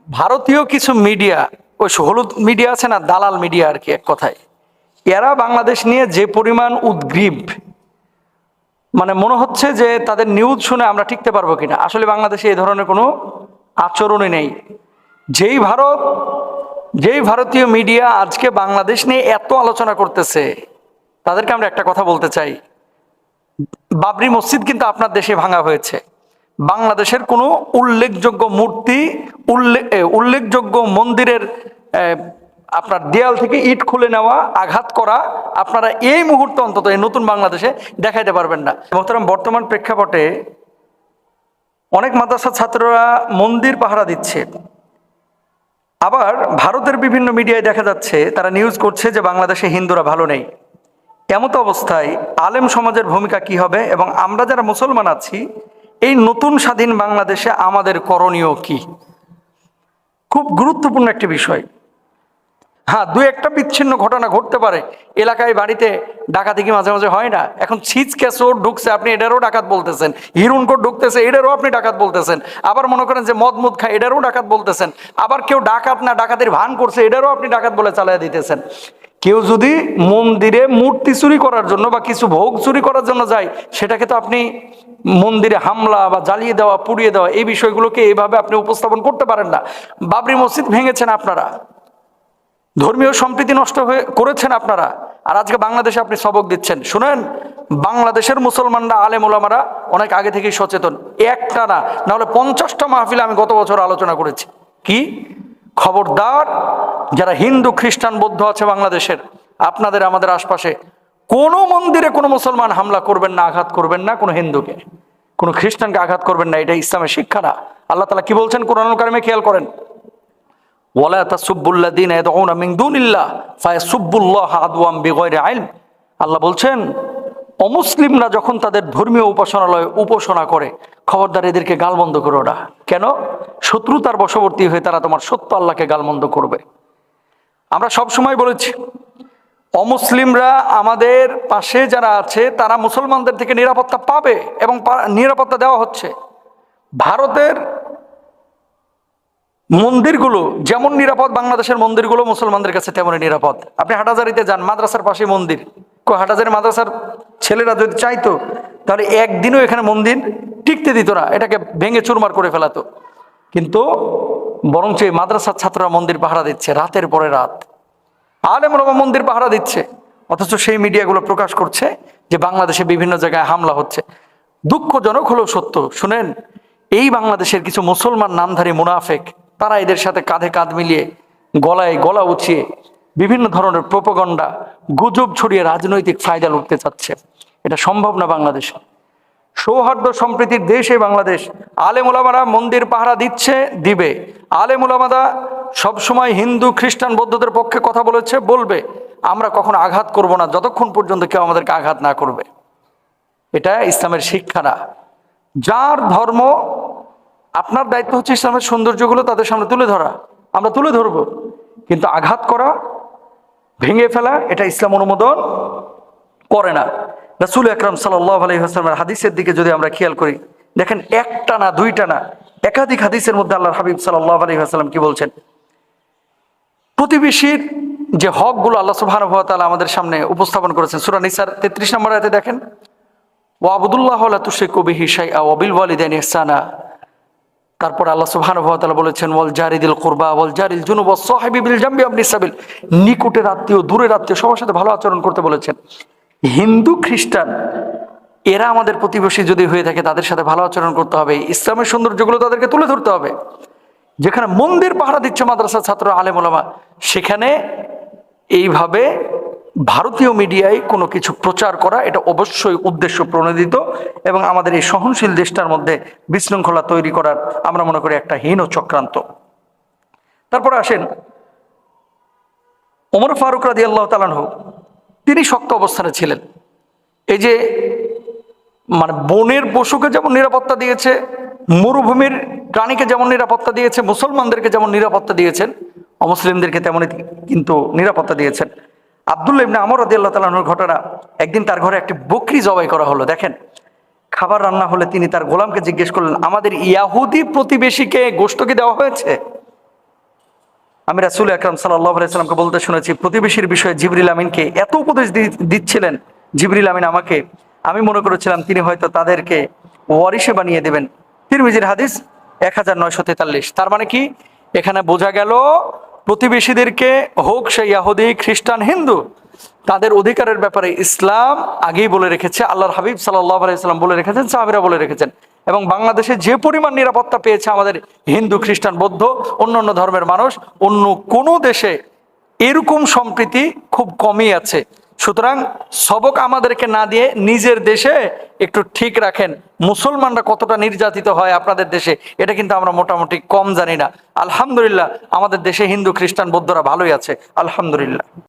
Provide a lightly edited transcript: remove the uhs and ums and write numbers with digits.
ভারতীয় কিছু মিডিয়া, ওই হলুদ মিডিয়া আছে না, দালাল মিডিয়া আর কি, এক কথায় এরা বাংলাদেশ নিয়ে যে পরিমাণ উদ্গ্রীব, মানে মনে হচ্ছে যে তাদের নিউজ শুনে আমরা টিকতে পারবো কিনা। আসলে বাংলাদেশে এই ধরনের কোনো আচরণই নেই। যেই ভারতীয় মিডিয়া আজকে বাংলাদেশ নিয়ে এত আলোচনা করতেছে, তাদেরকে আমরা একটা কথা বলতে চাই, বাবরি মসজিদ কিন্তু আপনার দেশে ভাঙা হয়েছে। বাংলাদেশের কোনো উল্লেখযোগ্য মূর্তি, উল্লেখযোগ্য মন্দিরের আপনার দেয়াল থেকে ইট খুলে নেওয়া, আঘাত করা আপনারা এই মুহূর্তে অন্তত এই নতুন বাংলাদেশে দেখাইতে পারবেন না। মোহতারাম, বর্তমান প্রেক্ষাপটে অনেক মাদ্রাসা ছাত্ররা মন্দির পাহারা দিচ্ছে, আবার ভারতের বিভিন্ন মিডিয়ায় দেখা যাচ্ছে তারা নিউজ করছে যে বাংলাদেশে হিন্দুরা ভালো নেই। এমতো অবস্থায় আলেম সমাজের ভূমিকা কি হবে, এবং আমরা যারা মুসলমান আছি এই নতুন স্বাধীন বাংলাদেশে আমাদের করণীয় কি? খুব গুরুত্বপূর্ণ একটি বিষয়। হ্যাঁ, দু একটা বিচ্ছিন্ন ঘটনা ঘটতে পারে, এলাকায় বাড়িতে ডাকাতি কি মাঝে মাঝে হয় না? এখন ছিচ ক্যাসোর ঢুকছে, আপনি এটারও ডাকাত বলতেছেন। হিরুনকোট ঢুকতেছে, এটারও আপনি ডাকাত বলতেছেন। আবার মনে করেন যে মদ খায়, এটারও ডাকাত বলতেছেন। আবার কেউ ডাকাত না, ডাকাতের ভান করছে, এটারও আপনি ডাকাত বলে চালিয়ে দিতেছেন। কেউ যদি মন্দিরে মূর্তি চুরি করার জন্য বা কিছু ভোগ চুরি করার জন্য যায়, সেটাকে তো আপনি মন্দিরে হামলা বা জ্বালিয়ে দেওয়া, পুড়িয়ে দেওয়া, এই বিষয়গুলোকে এইভাবে আপনি উপস্থাপন করতে পারেন না। বাবরি মসজিদ ভেঙেছেন আপনারা, ধর্মীয় সম্প্রীতি নষ্ট করেছেন আপনারা, আর আজকে বাংলাদেশে আপনি সবক দিচ্ছেন। শুনেন, বাংলাদেশের মুসলমানরা, আলেম ওলামারা অনেক আগে থেকেই সচেতন। একটা না, নাহলে 50টা মাহফিলে আমি গত বছর আলোচনা করেছি। কি খবরদার, যারা হিন্দু খ্রিস্টান বৌদ্ধ আছে বাংলাদেশের, আপনাদের আমাদের আশপাশে কোনো মন্দিরে কোনো মুসলমান হামলা করবেন না, আঘাত করবেন না, কোনো হিন্দুকে কোনো খ্রিস্টানকে আঘাত করবেন না। এটা ইসলামের শিক্ষা না। আল্লাহ তাআলা কি বলছেন কোরআনুল কারিমে, খেয়াল করেন, ওয়ালা তাসুব্বুল্লাযীনা ইয়াদউনা মিন দুনিল্লাহ ফায়াসুব্বুল্লাহা আদওয়াম বিগাইরি ইলম। আল্লাহ বলছেন, অমুসলিমরা যখন তাদের ধর্মীয় উপাসনালয় উপাসনা করে, খবরদার এদেরকে গালমন্দ করো না। কেন? শত্রুতার বশবর্তী হয়ে তারা তোমার সত্য আল্লাহকে গালমন্দ করবে। আমরা সব সময় বলেছি, অমুসলিমরা আমাদের পাশে যারা আছে তারা মুসলমানদের থেকে নিরাপত্তা পাবে এবং নিরাপত্তা দেওয়া হচ্ছে। ভারতের মন্দিরগুলো যেমন নিরাপদ, বাংলাদেশের মন্দিরগুলো মুসলমানদের কাছে তেমনই নিরাপদ। আপনি হাটাজারিতে যান, মাদ্রাসার পাশে মন্দির। হাটাজারি মাদ্রাসার ছেলেরা যদি চাইতো তাহলে একদিনও এখানে মন্দির টিকতে দিত না, এটাকে ভেঙে চুরমার করে ফেলাতো। কিন্তু বরঞ্চ এই মাদ্রাসার ছাত্ররা মন্দির পাহারা দিচ্ছে রাতের পরে রাত, আলেম ওলামা মন্দির পাহারা দিচ্ছে। অথচ সেই মিডিয়াগুলো প্রকাশ করছে যে বাংলাদেশে বিভিন্ন জায়গায় হামলা হচ্ছে। দুঃখজনক হলেও সত্য। শুনেন, এই বাংলাদেশের কিছু মুসলমান নামধারী মুনাফেক, তারা এদের সাথে কাঁধে কাঁধ মিলিয়ে, গলায় গলা উঁচিয়ে বিভিন্ন ধরনের প্রোপাগান্ডা, গুজব ছড়িয়ে রাজনৈতিক ফায়দা লুটতে চাচ্ছে। এটা সম্ভব না বাংলাদেশে। সৌহার্দ্য সম্প্রীতির দেশ এই বাংলাদেশ। আলেম ওলামারা মন্দির পাহারা দিচ্ছে, দিবে। আলেম ওলামারা সবসময় হিন্দু খ্রিস্টান বৌদ্ধদের পক্ষে কথা বলেছে, বলবে। আমরা কখনো আঘাত করব না যতক্ষণ পর্যন্ত কেউ আমাদেরকে আঘাত না করবে। এটা ইসলামের শিক্ষা না। যার ধর্ম, আপনার দায়িত্ব হচ্ছে ইসলামের সৌন্দর্যগুলো তাদের সামনে তুলে ধরা, আমরা তুলে ধরবো। কিন্তু আঘাত করা, ভেঙে ফেলা, এটা ইসলাম অনুমোদন করে না। রাসূল আকরাম সাল্লাল্লাহু আলাইহি ওয়াসাল্লামের হাদিসের দিকে যদি আমরা খেয়াল করি, দেখেন, একটা না, দুইটা না, একাধিক হাদিসের মধ্যে আল্লাহর হাবিব সাল্লাল্লাহু আলাইহি ওয়াসাল্লাম কি বলছেন? প্রতিবেশীর যে হকগুলো আল্লাহ সুবহানাহু ওয়া তাআলা আমাদের সামনে উপস্থাপন করেছেন, সূরা নিসার 33 নম্বর আয়াতে দেখেন, ওয়াবুদুল্লাহ লা তুশরিকু বিহি শাইআ ওয়া বিল ওয়ালিদাইনি ইহসানা। তারপর আল্লাহ সুবহানাহু ওয়া তাআলা বলেছেন, ওয়াল জারিদিল কুরবা ওয়াল জারিল জুনুব ওয়াস সাহিবি বিল জামবি ওয়াবনিস সাবিল। নিকটের আত্মীয়, দূরের আত্মীয়, সবার সাথে ভালো আচরণ করতে বলেছেন। হিন্দু খ্রিস্টান এরা আমাদের প্রতিবেশী যদি হয়ে থাকে, তাদের সাথে ভালো আচরণ করতে হবে, ইসলামের সৌন্দর্যগুলো তাদেরকে তুলে ধরতে হবে। যেখানে মন্দির পাহারা দিচ্ছে মাদ্রাসার ছাত্র, আলেম ওলামা, সেখানে এইভাবে ভারতীয় মিডিয়ায় কোনো কিছু প্রচার করা, এটা অবশ্যই উদ্দেশ্য প্রণোদিত এবং আমাদের এই সহনশীল দেশটার মধ্যে বিশৃঙ্খলা তৈরি করার আমরা মনে করি একটা হীন চক্রান্ত। তারপরে আসেন, ওমর ফারুক রাদিয়াল্লাহু তাআলা আনহু, তিনি শক্ত অবস্থানে ছিলেন। এই যে মানে বনের পশুকে যেমন নিরাপত্তা দিয়েছে, মরুভূমির প্রাণীকে যেমন নিরাপত্তা দিয়েছে, মুসলমানদেরকে যেমন নিরাপত্তা দিয়েছেন, অমুসলিমদেরকে তেমনই কিন্তু নিরাপত্তা দিয়েছেন। আব্দুল্লাহ ইবনে আমর রাদিয়াল্লাহু তাআলা আনহুর ঘটনা, একদিন তার ঘরে একটি বকরি জবাই করা হলো। দেখেন, খাবার রান্না হলে তিনি তার গোলামকে জিজ্ঞেস করলেন, আমাদের ইয়াহুদি প্রতিবেশীকে গোশত কি দেওয়া হয়েছে? আমি রাসূল আকরাম সাল্লাল্লাহু আলাইহি সাল্লামকে বলতে শুনেছি, প্রতিবেশীর বিষয়ে জিবরিল আমিনকে এত উপদেশ দিচ্ছিলেন জিবরিল আমিন আমাকে, আমি মনে করেছিলাম তিনি হয়তো তাদেরকে ওয়ারিশে বানিয়ে দেবেন। তিরমিজির হাদিস 1943। তার মানে কি, এখানে বোঝা গেল প্রতিবেশীদেরকে, হোক সে ইহুদি, খ্রিস্টান, হিন্দু, তাদের অধিকারের ব্যাপারে ইসলাম আগেই বলে রেখেছে, আল্লাহর হাবিব সাল্লাল্লাহু আলাইহি সাল্লাম বলে রেখেছেন, সাহাবীরা বলে রেখেছেন। এবং বাংলাদেশে যে পরিমাণ নিরাপত্তা পেয়েছে আমাদের হিন্দু, খ্রিস্টান, বৌদ্ধ, অন্যান্য ধর্মের মানুষ, অন্য কোনো দেশে এরকম সম্প্রীতি খুব কমই আছে। সুতরাং সবক আমাদেরকে না দিয়ে নিজের দেশে একটু ঠিক রাখেন। মুসলমানরা কতটা নির্যাতিত হয় আপনাদের দেশে, এটা কিন্তু আমরা মোটামুটি কম জানি না। আলহামদুলিল্লাহ আমাদের দেশে হিন্দু, খ্রিস্টান, বৌদ্ধরা ভালোই আছে, আলহামদুলিল্লাহ।